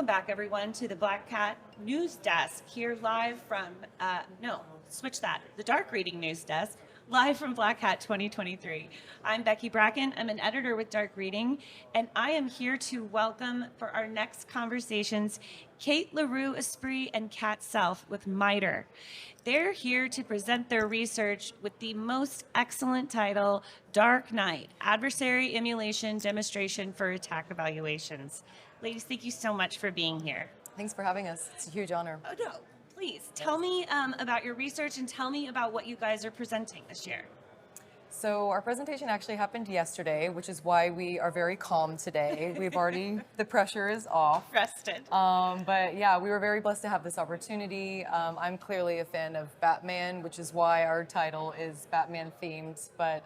Welcome back, everyone, to the Black Cat News Desk, here live from, the Dark Reading News Desk, live from Black Hat 2023. I'm Becky Bracken. I'm an editor with Dark Reading, and I am here to welcome for our next conversations Kate LaRue Esprit and Kat Self with MITRE. They're here to present their research with the most excellent title, Dark Knight, Adversary Emulation Demonstration for Attack Evaluations. Ladies, thank you so much for being here. Thanks for having us. It's a huge honor. Oh, no. Please, tell me about your research and tell me about what you guys are presenting this year. So our presentation actually happened yesterday, which is why we are very calm today. We've already, the pressure is off. Rested. But yeah, we were very blessed to have this opportunity. I'm clearly a fan of Batman, which is why our title is Batman themed. But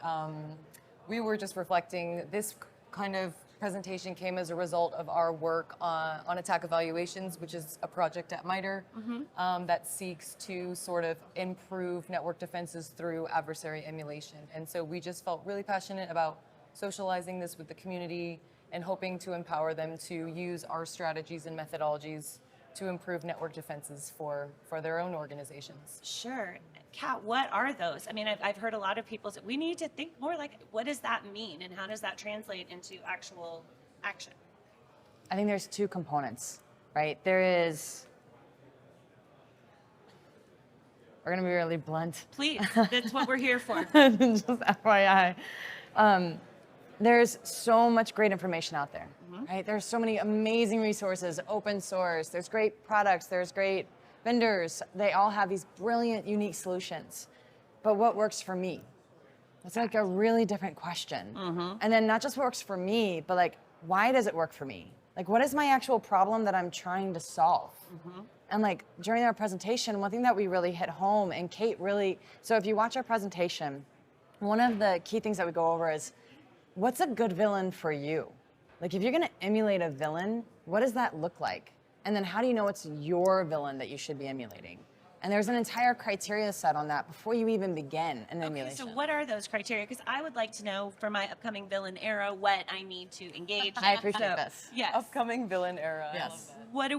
we were just reflecting, this kind of presentation came as a result of our work on attack evaluations, which is a project at MITRE that seeks to sort of improve network defenses through adversary emulation. And so we just felt really passionate about socializing this with the community and hoping to empower them to use our strategies and methodologies to improve network defenses for their own organizations. Sure. Kat, what are those? I mean, I've heard a lot of people say, we need to think more like, what does that mean and how does that translate into actual action? I think there's two components, right? There is, we're gonna be really blunt. Please, that's what we're here for. Just FYI. There's so much great information out there, right? There's so many amazing resources, open source, there's great products, there's great vendors. They all have these brilliant, unique solutions. But what works for me? It's like a really different question. And then not just what works for me, but like, why does it work for me? Like, what is my actual problem that I'm trying to solve? And like, during our presentation, one thing that we really hit home, and Kate really, so if you watch our presentation, one of the key things that we go over is, what's a good villain for you? Like, if you're gonna emulate a villain, what does that look like? And then how do you know it's your villain that you should be emulating? And there's an entire criteria set on that before you even begin an emulation. So what are those criteria? Because I would like to know for my upcoming villain era what I need to engage. I appreciate this. Yes. Upcoming villain era. Yes. What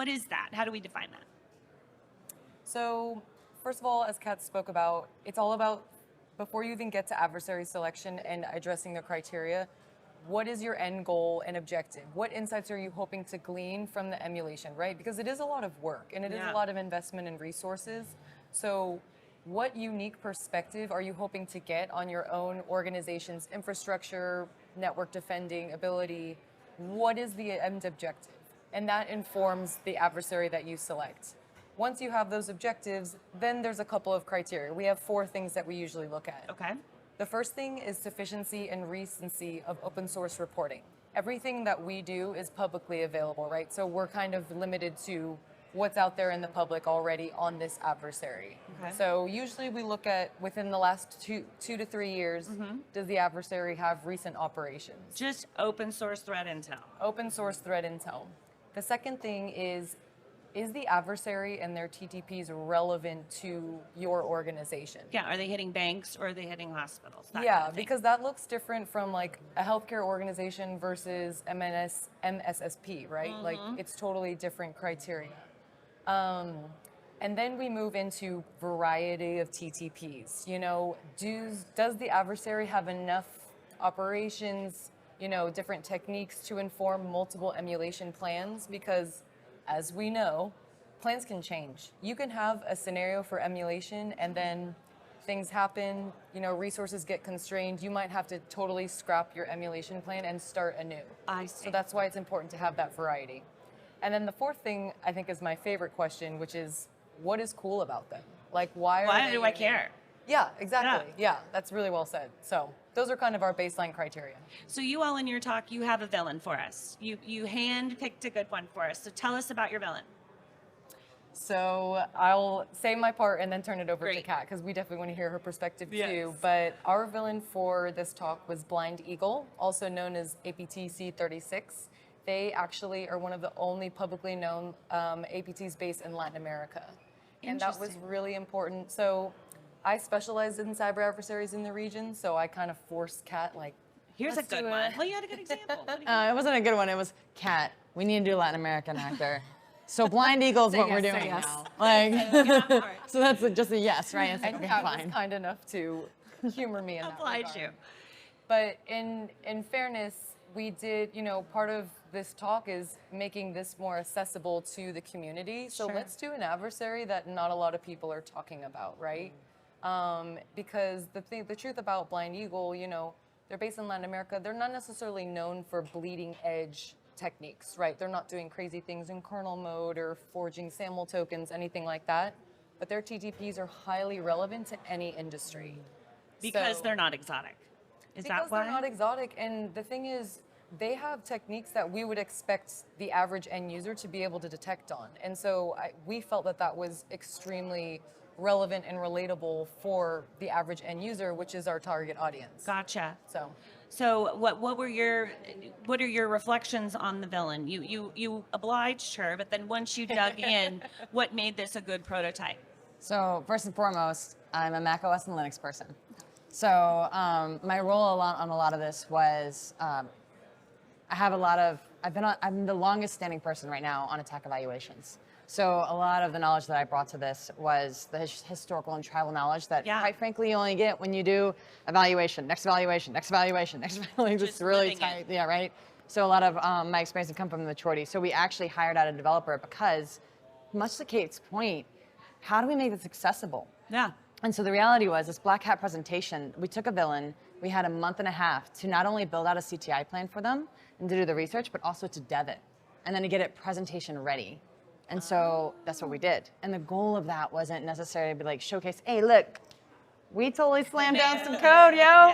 is that? How do we define that? So first of all, as Kat spoke about, it's all about, before you even get to adversary selection and addressing the criteria, what is your end goal and objective? What insights are you hoping to glean from the emulation, right? Because it is a lot of work and it is a lot of investment and resources. So what unique perspective are you hoping to get on your own organization's infrastructure, network defending ability? What is the end objective? And that informs the adversary that you select. Once you have those objectives, then there's a couple of criteria. We have 4 things that we usually look at. Okay. The first thing is sufficiency and recency of open source reporting. Everything that we do is publicly available, right? So we're kind of limited to what's out there in the public already on this adversary. Okay. So usually we look at within the last two to 3 years, does the adversary have recent operations? Just open source threat intel. Open source threat intel. The second thing is the adversary and their TTPs relevant to your organization? Yeah, are they hitting banks or are they hitting hospitals? That Yeah, kind of thing. because that looks different from like a healthcare organization versus MSSP, right? Like it's totally different criteria. And then we move into variety of TTPs. You know, does the adversary have enough operations, you know, different techniques to inform multiple emulation plans? Because as we know, plans can change. You can have a scenario for emulation and then things happen, you know, resources get constrained. You might have to totally scrap your emulation plan and start anew. I see. So that's why it's important to have that variety. And then the fourth thing I think is my favorite question, which is, what is cool about them? Like, why do I care? Yeah, exactly. Yeah, that's really well said. So those are kind of our baseline criteria. So you all in your talk, you have a villain for us. You hand-picked a good one for us. So tell us about your villain. So I'll say my part and then turn it over to Great. Kat, because we definitely want to hear her perspective Yes. too. But our villain for this talk was Blind Eagle, also known as APT-C36. They actually are one of the only publicly known APTs based in Latin America. And that was really important. So I specialized in cyber adversaries in the region, so I kind of forced Kat, like, Here's a let's good do one. it. Well, you had a good example. What do you It wasn't a good one. It was, Kat, we need to do Latin American actor. So Blind Eagle is what we're yes, say doing yes. now. Like, Yeah, for it. so that's just a yes, right? It's like, And okay, Kat fine. was kind enough to humor me in that Oblige regard. you. But in fairness, we did, part of this talk is making this more accessible to the community. So Sure. let's do an adversary that not a lot of people are talking about, right? Because the truth about Blind Eagle, they're based in Latin America. They're not necessarily known for bleeding edge techniques, right? They're not doing crazy things in kernel mode or forging SAML tokens, anything like that. But their TTPs are highly relevant to any industry. Because So- they're not exotic. Is because that why? they're not exotic, and the thing is, they have techniques that we would expect the average end user to be able to detect on. And so we felt that that was extremely relevant and relatable for the average end user, which is our target audience. Gotcha. So what are your reflections on the villain? You obliged her, but then once you dug in, what made this a good prototype? So first and foremost, I'm a Mac OS and Linux person. So my role on a lot of this was I'm the longest standing person right now on attack evaluations. So a lot of the knowledge that I brought to this was the historical and tribal knowledge that, quite frankly, you only get when you do evaluation, next evaluation, next evaluation, next evaluation. It's really tight. Yeah, right? So a lot of my experience has come from the maturity. So we actually hired out a developer because, much to Kate's point, how do we make this accessible? Yeah. And so the reality was this Black Hat presentation, we took a villain, we had a month and a half to not only build out a CTI plan for them and to do the research, but also to dev it and then to get it presentation ready. And so that's what we did. And the goal of that wasn't necessarily to be like showcase, hey, look, we totally slammed down some code, yo.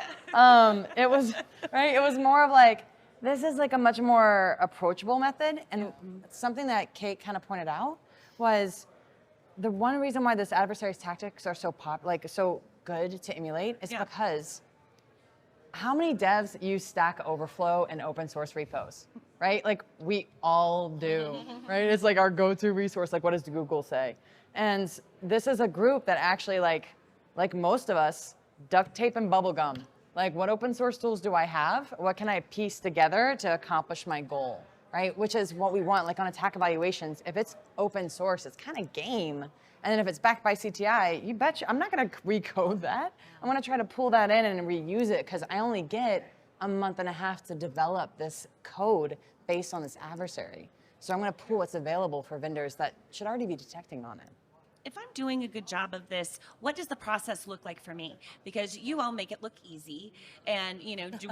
It was, right? It was more of like, this is like a much more approachable method. And something that Kate kind of pointed out was the one reason why this adversary's tactics are so so good to emulate is because how many devs use Stack Overflow and open source repos, right? Like we all do, right? It's like our go-to resource. Like what does Google say? And this is a group that actually like most of us, duct tape and bubble gum. Like what open source tools do I have? What can I piece together to accomplish my goal, right? Which is what we want. Like on attack evaluations, if it's open source, it's kind of game. And then if it's backed by CTI, you betcha, I'm not going to recode that. I'm going to try to pull that in and reuse it because I only get a month and a half to develop this code based on this adversary. So I'm going to pull what's available for vendors that should already be detecting on it. If I'm doing a good job of this, what does the process look like for me? Because you all make it look easy and,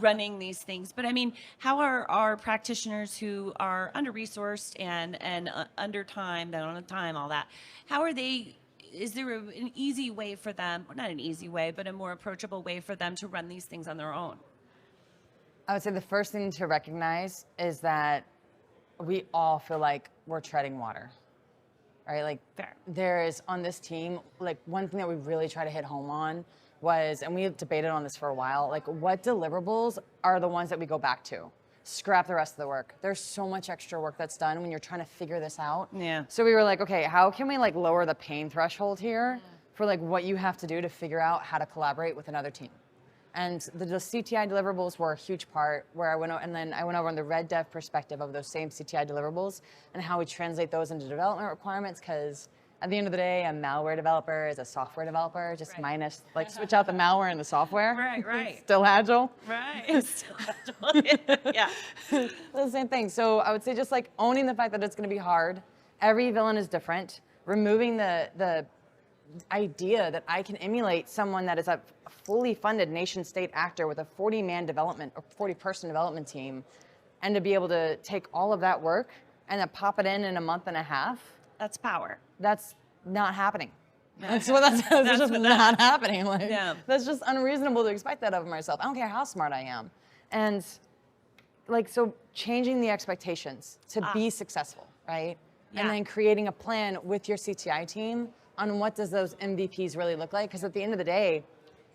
running these things. But I mean, how are our practitioners who are under-resourced and under time, they don't have time, all that, how are they, is there an easy way for them, or not an easy way, but a more approachable way for them to run these things on their own? I would say the first thing to recognize is that we all feel like we're treading water. Right, like there is on this team, like one thing that we really try to hit home on was, and we debated on this for a while, like what deliverables are the ones that we go back to? Scrap the rest of the work. There's so much extra work that's done when you're trying to figure this out. Yeah. So we were like, okay, how can we like lower the pain threshold here for like what you have to do to figure out how to collaborate with another team? And the CTI deliverables were a huge part where I went over on the red dev perspective of those same CTI deliverables and how we translate those into development requirements. Because at the end of the day, a malware developer is a software developer, just minus, like switch out the malware and the software. Right. Still agile. Right. Still agile. Yeah. The same thing. So I would say just like owning the fact that it's going to be hard. Every villain is different. Removing the idea that I can emulate someone that is a fully funded nation state actor with a 40-man development or 40-person development team, and to be able to take all of that work and then pop it in a month and a half. That's power. That's not happening. That's just not happening. Like, that's just unreasonable to expect that of myself. I don't care how smart I am. And like, so changing the expectations to be successful, right? Yeah. And then creating a plan with your CTI team on what does those MVPs really look like? Because at the end of the day,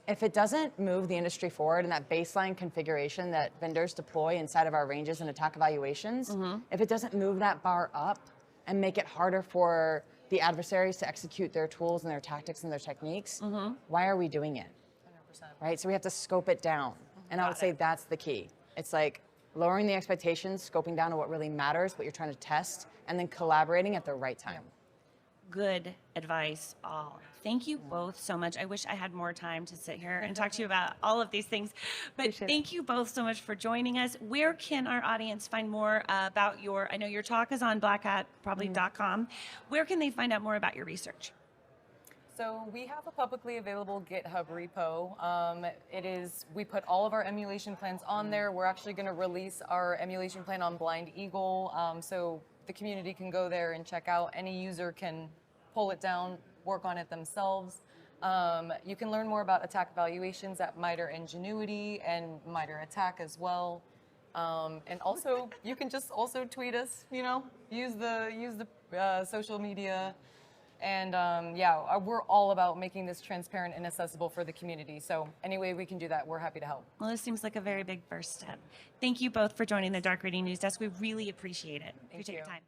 if it doesn't move the industry forward and that baseline configuration that vendors deploy inside of our ranges and attack evaluations, if it doesn't move that bar up and make it harder for the adversaries to execute their tools and their tactics and their techniques, why are we doing it? 100%. Right? So we have to scope it down. And I would say that's the key. It's like, lowering the expectations, scoping down to what really matters, what you're trying to test, and then collaborating at the right time. Good advice, all. Thank you both so much. I wish I had more time to sit here and talk to you about all of these things. But Appreciate it. thank you both so much for joining us. Where can our audience find more about I know your talk is on blackhat.com. Where can they find out more about your research? So we have a publicly available GitHub repo. We put all of our emulation plans on there. We're actually going to release our emulation plan on Blind Eagle, so the community can go there and check out. Any user can pull it down, work on it themselves. You can learn more about attack evaluations at MITRE Ingenuity and MITRE Attack as well. And also, you can just also tweet us. Use the social media. And we're all about making this transparent and accessible for the community. So any way we can do that, we're happy to help. Well, this seems like a very big first step. Thank you both for joining the Dark Reading News Desk. We really appreciate it. Appreciate your time.